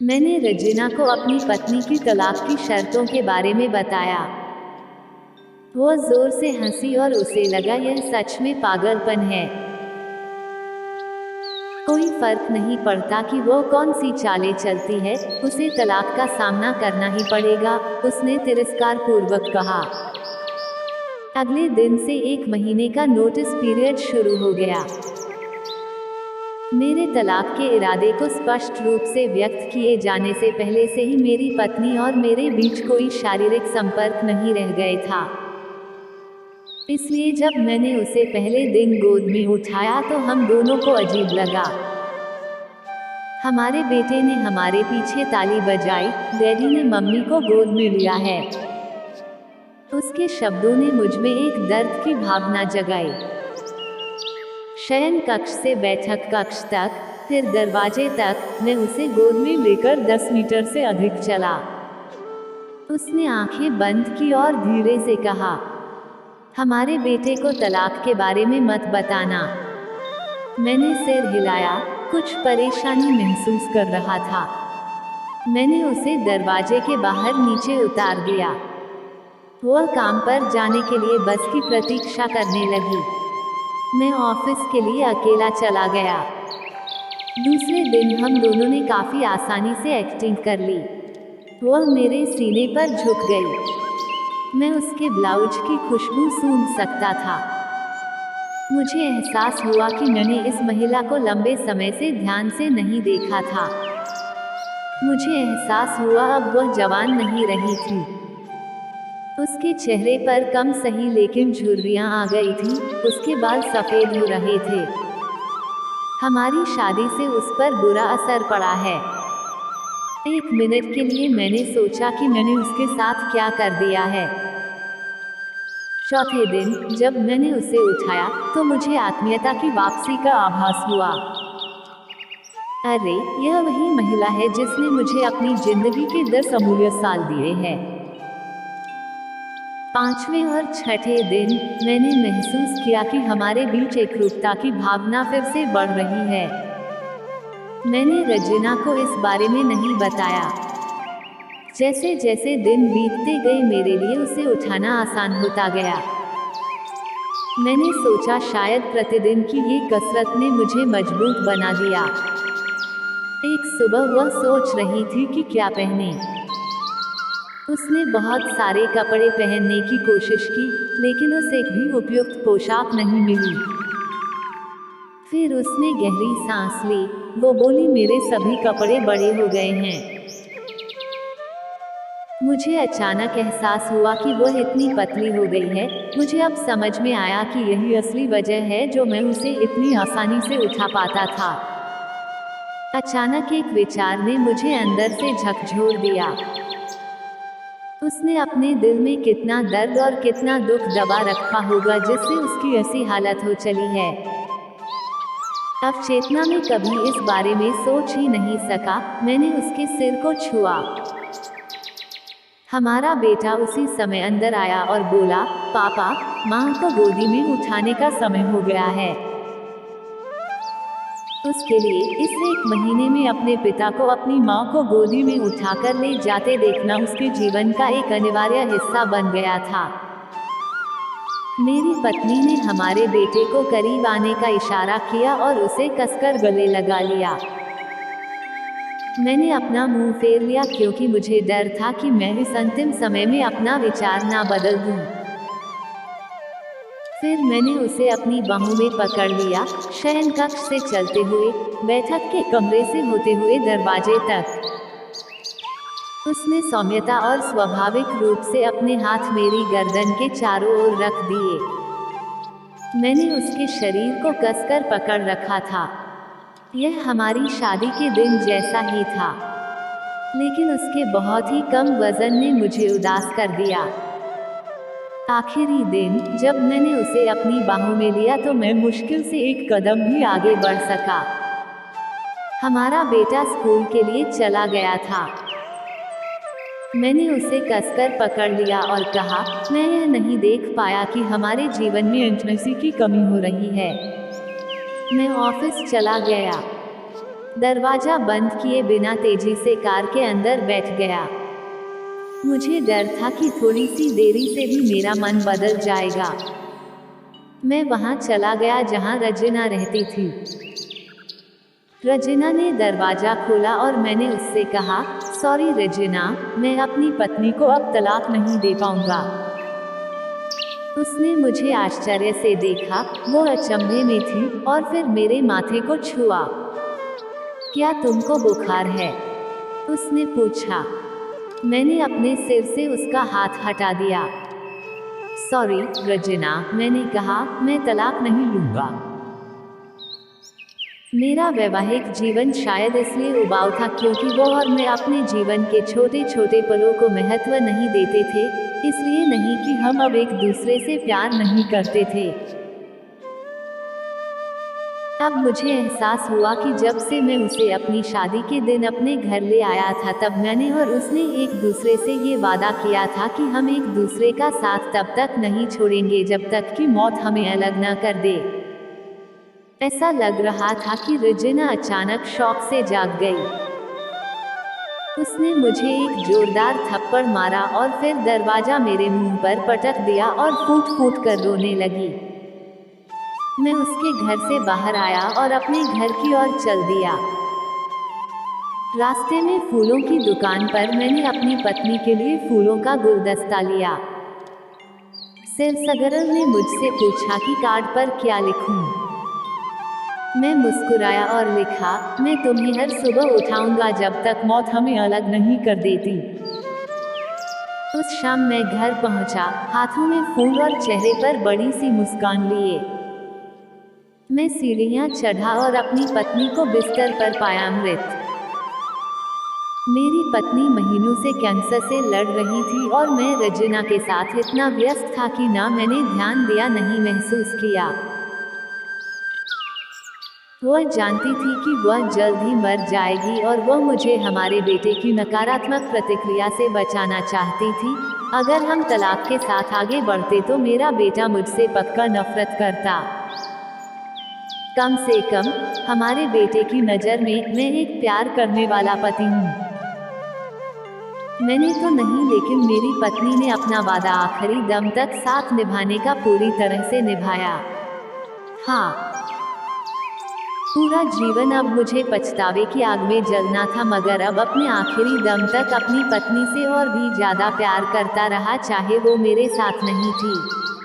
मैंने रजीना को अपनी पत्नी की तलाक की शर्तों के बारे में बताया। वो जोर से हंसी और उसे लगा यह सच में पागलपन है। कोई फर्क नहीं पड़ता कि वो कौन सी चालें चलती है, उसे तलाक का सामना करना ही पड़ेगा, उसने तिरस्कार पूर्वक कहा। अगले दिन से 1 महीने का नोटिस पीरियड शुरू हो गया। मेरे तलाक के इरादे को स्पष्ट रूप से व्यक्त किए जाने से पहले से ही मेरी पत्नी और मेरे बीच कोई शारीरिक संपर्क नहीं रह गए था। इसलिए जब मैंने उसे पहले दिन गोद में उठाया तो हम दोनों को अजीब लगा। हमारे बेटे ने हमारे पीछे ताली बजाई, डैडी ने मम्मी को गोद में लिया है। उसके शब्दों ने मुझ में एक दर्द की भावना जगाई। शयन कक्ष से बैठक कक्ष तक, फिर दरवाजे तक, मैं उसे गोद में लेकर 10 मीटर से अधिक चला। उसने आंखें बंद की और धीरे से कहा, हमारे बेटे को तलाक के बारे में मत बताना। मैंने सिर हिलाया, कुछ परेशानी महसूस कर रहा था। मैंने उसे दरवाजे के बाहर नीचे उतार दिया। वह काम पर जाने के लिए बस की प्रतीक्षा करने लगी। मैं ऑफिस के लिए अकेला चला गया। दूसरे दिन हम दोनों ने काफ़ी आसानी से एक्टिंग कर ली। वह मेरे सीने पर झुक गई। मैं उसके ब्लाउज की खुशबू सूंघ सकता था। मुझे एहसास हुआ कि मैंने इस महिला को लंबे समय से ध्यान से नहीं देखा था। मुझे एहसास हुआ अब वह जवान नहीं रही थी। उसके चेहरे पर कम सही लेकिन झुर्रियां आ गई थी, उसके बाल सफ़ेद हो रहे थे। हमारी शादी से उस पर बुरा असर पड़ा है। 1 मिनट के लिए मैंने सोचा कि मैंने उसके साथ क्या कर दिया है। चौथे दिन जब मैंने उसे उठाया तो मुझे आत्मीयता की वापसी का आभास हुआ। अरे, यह वही महिला है जिसने मुझे अपनी जिंदगी के 10 अमूल्य साल दिए हैं। 5वें और छठे दिन मैंने महसूस किया कि हमारे बीच एकरूपता की भावना फिर से बढ़ रही है। मैंने रजीना को इस बारे में नहीं बताया। जैसे जैसे दिन बीतते गए मेरे लिए उसे उठाना आसान होता गया। मैंने सोचा शायद प्रतिदिन की ये कसरत ने मुझे मजबूत बना दिया। एक सुबह वह सोच रही थी कि क्या पहने। उसने बहुत सारे कपड़े पहनने की कोशिश की, लेकिन उसे एक भी उपयुक्त पोशाक नहीं मिली। फिर उसने गहरी सांस ली। वो बोली, मेरे सभी कपड़े बड़े हो गए हैं। मुझे अचानक एहसास हुआ कि वह इतनी पतली हो गई है। मुझे अब समझ में आया कि यही असली वजह है जो मैं उसे इतनी आसानी से उठा पाता था। अचानक एक विचार ने मुझे अंदर से झकझोर दिया। उसने अपने दिल में कितना दर्द और कितना दुख दबा रखा होगा जिससे उसकी ऐसी हालत हो चली है। अब चेतना में कभी इस बारे में सोच ही नहीं सका। मैंने उसके सिर को छुआ। हमारा बेटा उसी समय अंदर आया और बोला, पापा, माँ को गोदी में उठाने का समय हो गया है। उसके लिए इस 1 महीने में अपने पिता को अपनी माँ को गोदी में उठाकर ले जाते देखना उसके जीवन का एक अनिवार्य हिस्सा बन गया था। मेरी पत्नी ने हमारे बेटे को करीब आने का इशारा किया और उसे कसकर गले लगा लिया। मैंने अपना मुंह फेर लिया क्योंकि मुझे डर था कि मैं इस अंतिम समय में अपना विचार ना बदल दूं। फिर मैंने उसे अपनी बाहों में पकड़ लिया, शयन कक्ष से चलते हुए, बैठक के कमरे से होते हुए दरवाजे तक। उसने सौम्यता और स्वाभाविक रूप से अपने हाथ मेरी गर्दन के चारों ओर रख दिए। मैंने उसके शरीर को कसकर पकड़ रखा था। यह हमारी शादी के दिन जैसा ही था, लेकिन उसके बहुत ही कम वजन ने मुझे उदास कर दिया। आखिरी दिन जब मैंने उसे अपनी बाहों में लिया तो मैं मुश्किल से एक कदम भी आगे बढ़ सका। हमारा बेटा स्कूल के लिए चला गया था। मैंने उसे कसकर पकड़ लिया और कहा, मैं यह नहीं देख पाया कि हमारे जीवन में इंटिमेसी की कमी हो रही है। मैं ऑफिस चला गया। दरवाजा बंद किए बिना तेजी से कार के अंदर बैठ गया। मुझे डर था कि थोड़ी सी देरी से भी मेरा मन बदल जाएगा। मैं वहां चला गया जहां रजीना रहती थी। रजीना ने दरवाजा खोला और मैंने उससे कहा, सॉरी रजीना, मैं अपनी पत्नी को अब तलाक नहीं दे पाऊंगा। उसने मुझे आश्चर्य से देखा, वो अचंभे में थी, और फिर मेरे माथे को छुआ। क्या तुमको बुखार है? उसने पूछा। मैंने अपने सिर से उसका हाथ हटा दिया। सॉरी रजीना, मैंने कहा, मैं तलाक नहीं लूंगा। मेरा वैवाहिक जीवन शायद इसलिए उबाऊ था क्योंकि वो और मैं अपने जीवन के छोटे छोटे पलों को महत्व नहीं देते थे, इसलिए नहीं कि हम अब एक दूसरे से प्यार नहीं करते थे। अब मुझे एहसास हुआ कि जब से मैं उसे अपनी शादी के दिन अपने घर ले आया था तब मैंने और उसने एक दूसरे से ये वादा किया था कि हम एक दूसरे का साथ तब तक नहीं छोड़ेंगे जब तक कि मौत हमें अलग न कर दे। ऐसा लग रहा था कि रजीना अचानक शौक से जाग गई। उसने मुझे एक जोरदार थप्पड़ मारा और फिर दरवाजा मेरे मुंह पर पटक दिया और फूट फूट कर रोने लगी। मैं उसके घर से बाहर आया और अपने घर की ओर चल दिया। रास्ते में फूलों की दुकान पर मैंने अपनी पत्नी के लिए फूलों का गुलदस्ता लिया। सेल्सगर्ल ने मुझसे पूछा कि कार्ड पर क्या लिखूं। मैं मुस्कुराया और लिखा, मैं तुम्हें हर सुबह उठाऊंगा जब तक मौत हमें अलग नहीं कर देती। उस शाम मैं घर पहुंचा, हाथों में फूल और चेहरे पर बड़ी सी मुस्कान लिए। मैं सीढ़ियां चढ़ा और अपनी पत्नी को बिस्तर पर पाया मृत। मेरी पत्नी महीनों से कैंसर से लड़ रही थी और मैं रजीना के साथ इतना व्यस्त था कि ना मैंने ध्यान दिया नहीं महसूस किया। वह जानती थी कि वह जल्द ही मर जाएगी और वह मुझे हमारे बेटे की नकारात्मक प्रतिक्रिया से बचाना चाहती थी। अगर हम तलाक के साथ आगे बढ़ते तो मेरा बेटा मुझसे पक्का नफरत करता। कम से कम हमारे बेटे की नज़र में मैं एक प्यार करने वाला पति हूँ। मैंने तो नहीं, लेकिन मेरी पत्नी ने अपना वादा आखिरी दम तक साथ निभाने का पूरी तरह से निभाया। हाँ, पूरा जीवन अब मुझे पछतावे की आग में जलना था, मगर अब अपने आखिरी दम तक अपनी पत्नी से और भी ज्यादा प्यार करता रहा, चाहे वो मेरे साथ नहीं थी।